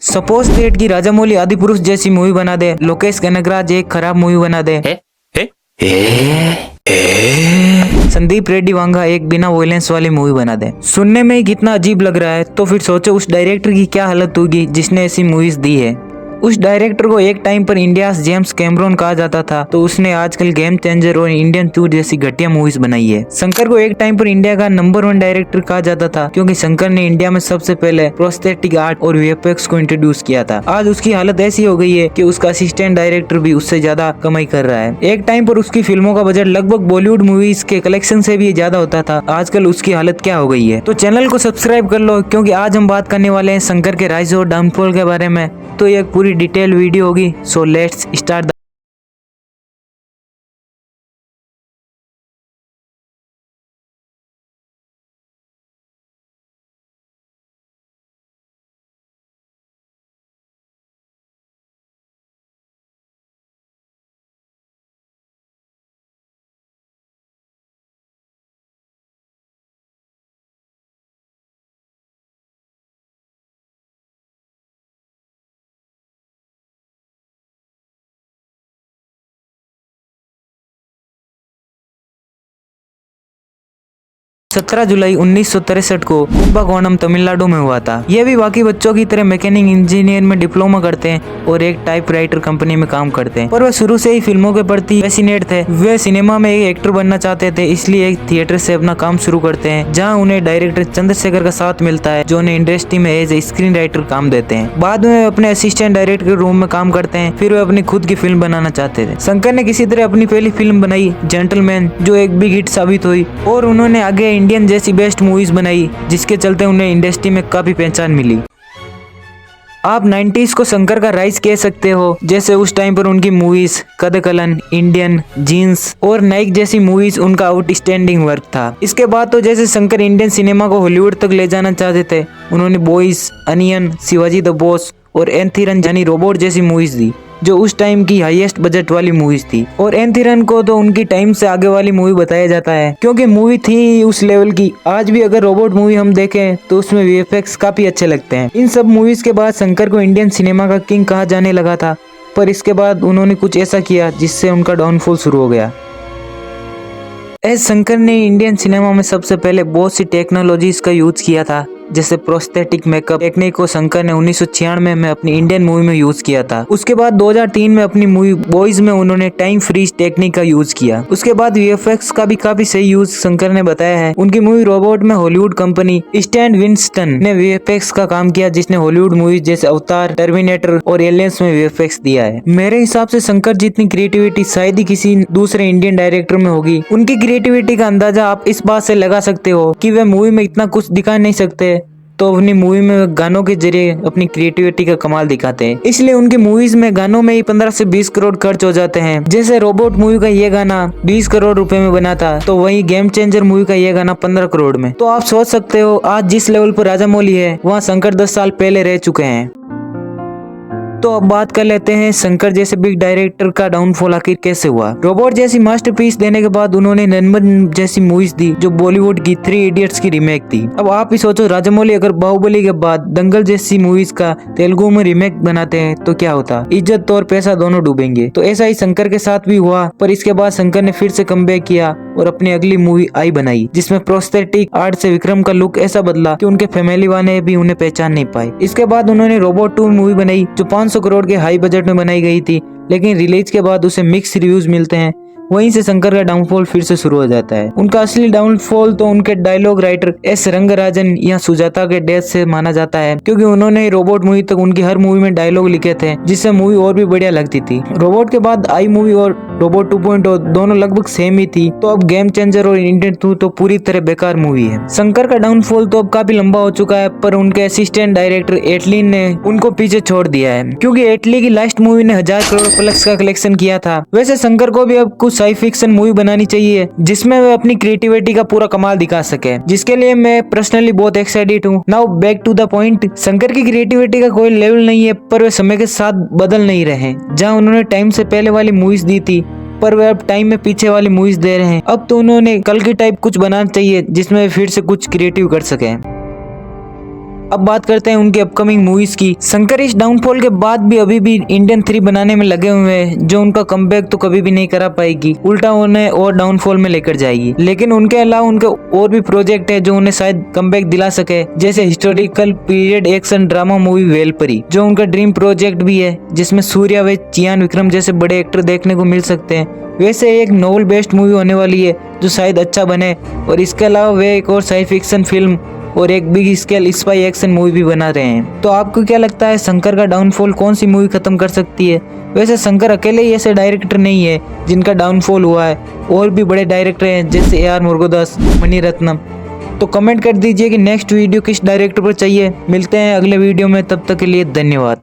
Suppose that की राजामौली आदिपुरुष जैसी movie बना दे, लोकेश कनगराज एक खराब मूवी बना दे, संदीप रेड्डी वांगा एक बिना वॉयलेंस वाली मूवी बना दे। सुनने में ही कितना अजीब लग रहा है, तो फिर सोचो उस डायरेक्टर की क्या हालत होगी जिसने ऐसी मूवीज दी है। उस डायरेक्टर को एक टाइम पर इंडिया जेम्स कैमरून कहा जाता था, तो उसने आजकल गेम चेंजर और इंडियन 2 जैसी घटिया मूवीज बनाई है। शंकर को एक टाइम पर इंडिया का नंबर 1 डायरेक्टर कहा जाता था, क्योंकि शंकर ने इंडिया में सबसे पहले प्रोस्थेटिक आर्ट और वीएफएक्स को इंट्रोड्यूस किया था। आज उसकी हालत ऐसी हो गई है कि उसका असिस्टेंट डायरेक्टर भी उससे ज्यादा कमाई कर रहा है। एक टाइम पर उसकी फिल्मों का बजट लगभग बॉलीवुड मूवीज के कलेक्शन से भी ज्यादा होता था। आजकल उसकी हालत क्या हो गई है। तो चैनल को सब्सक्राइब कर लो, क्योंकि आज हम बात करने वाले हैं शंकर के राइज और डाउनफॉल के बारे में। तो ये एक पूरी डिटेल वीडियो होगी, सो लेट्स स्टार्ट। सत्रह जुलाई 1963 को कुंभकोणम तमिलनाडु में हुआ था। ये भी बाकी बच्चों की तरह मैकेनिक इंजीनियर में डिप्लोमा करते हैं और एक टाइपराइटर कंपनी में काम करते हैं, पर वे शुरू से ही फिल्मों के प्रति पैशनेट थे। वे सिनेमा में एक एक्टर बनना चाहते थे, इसलिए एक थिएटर से अपना काम शुरू करते हैं, जहां उन्हें डायरेक्टर चंद्रशेखर का साथ मिलता है, जो उन्हें इंडस्ट्री में एज ए स्क्रीन राइटर काम देते हैं। बाद में अपने असिस्टेंट डायरेक्टर के रूम में काम करते हैं। फिर वे अपनी खुद की फिल्म बनाना चाहते थे। शंकर ने किसी तरह अपनी पहली फिल्म बनाई जेंटलमैन, जो एक बिग हिट साबित हुई, और उन्होंने आगे इंडियन जैसी बेस्ट मूवीज बनाई, जिसके चलते उन्हें इंडस्ट्री में काफी पहचान मिली। आप 90s को शंकर का राइज कह सकते हो। जैसे उस टाइम पर उनकी मूवीज कदकलन, इंडियन, जीन्स और नाइक जैसी मूवीज उनका आउटस्टैंडिंग वर्क था। इसके बाद तो जैसे शंकर इंडियन सिनेमा को हॉलीवुड तक ले जाना चाहते थे, उन्होंने boys, onion, Shivaji the boss और एंथीरन यानी रोबोट जैसी मूवीज दी, जो उस टाइम की हाईएस्ट बजट वाली मूवीज थी। और एंथीरन को तो उनकी टाइम से आगे वाली मूवी बताया जाता है, क्योंकि मूवी थी उस लेवल की। आज भी अगर रोबोट मूवी हम देखें तो उसमें वीएफएक्स काफी अच्छे लगते हैं। इन सब मूवीज के बाद शंकर को इंडियन सिनेमा का किंग कहा जाने लगा था, पर इसके बाद उन्होंने कुछ ऐसा किया जिससे उनका डाउनफॉल शुरू हो गया। एस शंकर ने इंडियन सिनेमा में सबसे पहले बहुत सी टेक्नोलॉजीज का यूज किया था, जैसे प्रोस्थेटिक मेकअप टेक्निक को शंकर ने 1996 में अपनी इंडियन मूवी में यूज किया था। उसके बाद 2003 में अपनी मूवी बॉयज में उन्होंने टाइम फ्रीज टेक्निक का यूज किया। उसके बाद वीएफएक्स का भी काफी सही यूज शंकर ने बताया है। उनकी मूवी रोबोट में हॉलीवुड कंपनी स्टैन विंस्टन ने वीएफएक्स का काम किया, जिसने हॉलीवुड मूवीज जैसे अवतार, टर्मिनेटर और एलियंस में वीएफएक्स दिया है। मेरे हिसाब से शंकर जितनी क्रिएटिविटी शायद ही किसी दूसरे इंडियन डायरेक्टर में होगी। उनकी क्रिएटिविटी का अंदाजा आप इस बात से लगा सकते हो कि वे मूवी में इतना कुछ दिखा नहीं सकते, तो अपनी मूवी में गानों के जरिए अपनी क्रिएटिविटी का कमाल दिखाते हैं। इसलिए उनकी मूवीज में गानों में ही 15 से 20 करोड़ खर्च हो जाते हैं। जैसे रोबोट मूवी का ये गाना 20 करोड़ रुपए में बना था, तो वही गेम चेंजर मूवी का ये गाना 15 करोड़ में। तो आप सोच सकते हो आज जिस लेवल पर राजामौली है, वहाँ शंकर 10 साल पहले रह चुके हैं। तो अब बात कर लेते हैं शंकर जैसे बिग डायरेक्टर का डाउनफॉल आखिर कैसे हुआ। रोबोट जैसी मास्टरपीस देने के बाद उन्होंने नन्मन जैसी मूवीज दी, जो बॉलीवुड की 3 इडियट्स की रीमेक थी। अब आप ही सोचो, राजामौली अगर बाहुबली के बाद दंगल जैसी मूवीज का तेलुगु में रीमेक बनाते हैं तो क्या होता। इज्जत और पैसा दोनों डूबेंगे। तो ऐसा ही शंकर के साथ भी हुआ, पर इसके बाद शंकर ने फिर से कमबैक किया और अपनी अगली मूवी आई बनाई, जिसमें प्रोस्थेटिक आर्ट से विक्रम का लुक ऐसा बदला कि उनके फैमिली वाले भी उन्हें पहचान नहीं पाए। इसके बाद उन्होंने रोबोट 2 मूवी बनाई, जो 500 करोड़ के हाई बजट में बनाई गई थी, लेकिन रिलीज के बाद उसे मिक्स रिव्यूज मिलते हैं। वहीं से शंकर का डाउनफॉल फिर से शुरू हो जाता है। उनका असली डाउनफॉल तो उनके डायलॉग राइटर एस रंगराजन या सुजाता के डेथ से माना जाता है, क्योंकि उन्होंने रोबोट मूवी तक उनकी हर मूवी में डायलॉग लिखे थे, जिससे मूवी और भी बढ़िया लगती थी। रोबोट के बाद आई मूवी और रोबोट 2.0 दोनों लगभग सेम ही थी। तो अब गेम चेंजर और इंडियन 2 तो पूरी तरह बेकार मूवी है। शंकर का डाउनफॉल तो अब काफी लंबा हो चुका है, पर उनके असिस्टेंट डायरेक्टर एटली ने उनको पीछे छोड़ दिया है, क्योंकि एटली की लास्ट मूवी ने 1000 करोड़ प्लस का कलेक्शन किया था। वैसे शंकर को भी अब कुछ साई फिक्शन मूवी बनानी चाहिए, जिसमें वे अपनी क्रिएटिविटी का पूरा कमाल दिखा सके, जिसके लिए मैं पर्सनली बहुत एक्साइटेड हूँ। Now back to the point. Shankar की क्रिएटिविटी का कोई लेवल नहीं है, पर वे समय के साथ बदल नहीं रहे। जहाँ उन्होंने टाइम से पहले वाली मूवीज दी थी, पर वे अब टाइम में पीछे वाली मूवीज दे रहे हैं। अब तो उन्होंने कल की टाइप कुछ बनाना चाहिए, जिसमें फिर से कुछ क्रिएटिव कर सके। अब बात करते हैं उनकी अपकमिंग मूवीज की। शंकर इस डाउनफॉल के बाद भी अभी भी इंडियन 3 बनाने में लगे हुए हैं, जो उनका कमबैक तो कभी भी नहीं करा पाएगी, उल्टा उन्हें और डाउनफॉल में लेकर जाएगी। लेकिन उनके अलावा उनके और भी प्रोजेक्ट है जो उन्हें शायद कमबैक दिला सके, जैसे historical period action drama movie Velpari, जो उनका ड्रीम प्रोजेक्ट भी है, जिसमें सूर्या व चियान विक्रम जैसे बड़े एक्टर देखने को मिल सकते हैं। वैसे एक नोवेल बेस्ड मूवी होने वाली है जो शायद अच्छा बने, और इसके अलावा वे एक और साइंस फिक्शन फिल्म और एक big scale spy action movie भी बना रहे हैं। तो आपको क्या लगता है शंकर का डाउनफॉल कौन सी मूवी खत्म कर सकती है? वैसे शंकर अकेले ही ऐसे डायरेक्टर नहीं है जिनका डाउनफॉल हुआ है, और भी बड़े डायरेक्टर हैं जैसे AR मुरुगदास, मणि रत्नम। तो कमेंट कर दीजिए कि नेक्स्ट वीडियो किस डायरेक्टर पर चाहिए। मिलते हैं अगले वीडियो में, तब तक के लिए धन्यवाद।